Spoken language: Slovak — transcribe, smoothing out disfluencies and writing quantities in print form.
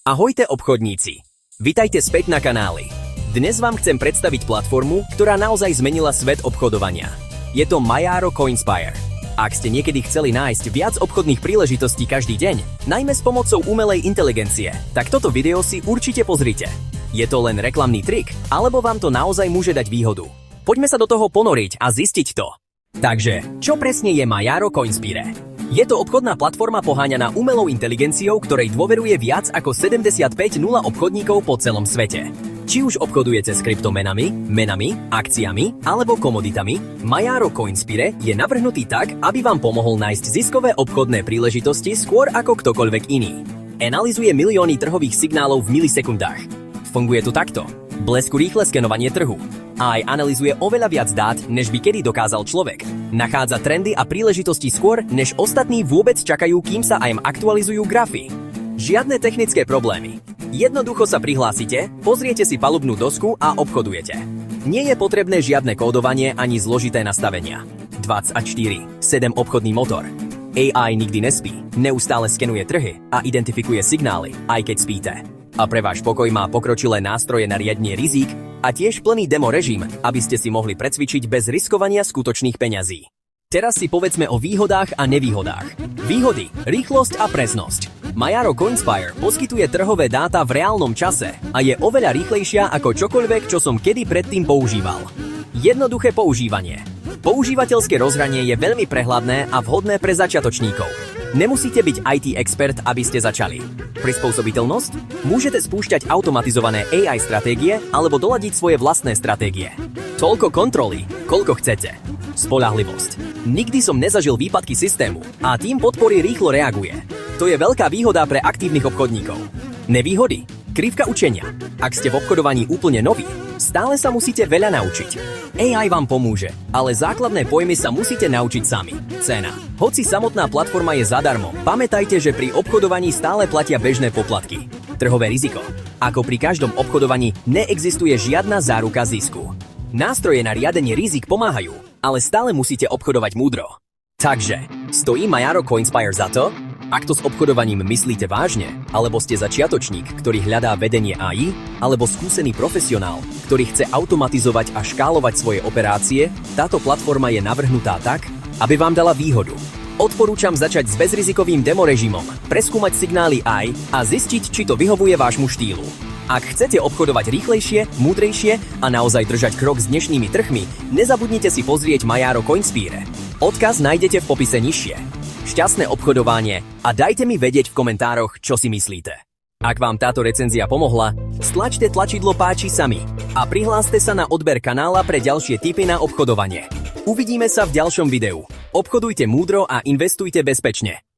Ahojte obchodníci! Vitajte späť na kanáli. Dnes vám chcem predstaviť platformu, ktorá naozaj zmenila svet obchodovania. Je to Mayaro Coinspire. Ak ste niekedy chceli nájsť viac obchodných príležitostí každý deň, najmä s pomocou umelej inteligencie, tak toto video si určite pozrite. Je to len reklamný trik, alebo vám to naozaj môže dať výhodu? Poďme sa do toho ponoriť a zistiť to. Takže, čo presne je Mayaro Coinspire? Je to obchodná platforma poháňaná umelou inteligenciou, ktorej dôveruje viac ako 75 000 obchodníkov po celom svete. Či už obchodujete s kryptomenami, menami, akciami alebo komoditami, Mayaro Coinspire je navrhnutý tak, aby vám pomohol nájsť ziskové obchodné príležitosti skôr ako ktokoľvek iný. Analyzuje milióny trhových signálov v milisekundách. Funguje to takto. Blesku rýchle skenovanie trhu. A aj analyzuje oveľa viac dát, než by kedy dokázal človek. Nachádza trendy a príležitosti skôr, než ostatní vôbec čakajú, kým sa aj aktualizujú grafy. Žiadne technické problémy. Jednoducho sa prihlásite, pozriete si palubnú dosku a obchodujete. Nie je potrebné žiadne kódovanie ani zložité nastavenia. 24/7 obchodný motor. AI nikdy nespí, neustále skenuje trhy a identifikuje signály, aj keď spíte. A pre váš pokoj má pokročilé nástroje na riadenie rizík a tiež plný demo režim, aby ste si mohli precvičiť bez riskovania skutočných peňazí. Teraz si povedzme o výhodách a nevýhodách. Výhody, rýchlosť a presnosť. Mayaro Coinspire poskytuje trhové dáta v reálnom čase a je oveľa rýchlejšia ako čokoľvek, čo som kedy predtým používal. Jednoduché používanie. Používateľské rozhranie je veľmi prehľadné a vhodné pre začiatočníkov. Nemusíte byť IT expert, aby ste začali. Prispôsobiteľnosť? Môžete spúšťať automatizované AI stratégie alebo doladiť svoje vlastné stratégie. Toľko kontroly, koľko chcete. Spoľahlivosť. Nikdy som nezažil výpadky systému a tým podpory rýchlo reaguje. To je veľká výhoda pre aktívnych obchodníkov. Nevýhody? Krivka učenia. Ak ste v obchodovaní úplne noví, stále sa musíte veľa naučiť. AI vám pomôže, ale základné pojmy sa musíte naučiť sami. Cena. Hoci samotná platforma je zadarmo, pamätajte, že pri obchodovaní stále platia bežné poplatky. Trhové riziko. Ako pri každom obchodovaní, neexistuje žiadna záruka zisku. Nástroje na riadenie rizik pomáhajú, ale stále musíte obchodovať múdro. Takže, stojí Mayaro Coinspire za to? Ak to s obchodovaním myslíte vážne, alebo ste začiatočník, ktorý hľadá vedenie AI, alebo skúsený profesionál, ktorý chce automatizovať a škálovať svoje operácie, táto platforma je navrhnutá tak, aby vám dala výhodu. Odporúčam začať s bezrizikovým demo režimom, preskúmať signály AI a zistiť, či to vyhovuje vášmu štýlu. Ak chcete obchodovať rýchlejšie, múdrejšie a naozaj držať krok s dnešnými trhmi, nezabudnite si pozrieť Mayaro Coinspire. Odkaz nájdete v popise nižšie. Šťastné obchodovanie a dajte mi vedieť v komentároch, čo si myslíte. Ak vám táto recenzia pomohla, stlačte tlačidlo páči sami a prihláste sa na odber kanála pre ďalšie tipy na obchodovanie. Uvidíme sa v ďalšom videu. Obchodujte múdro a investujte bezpečne.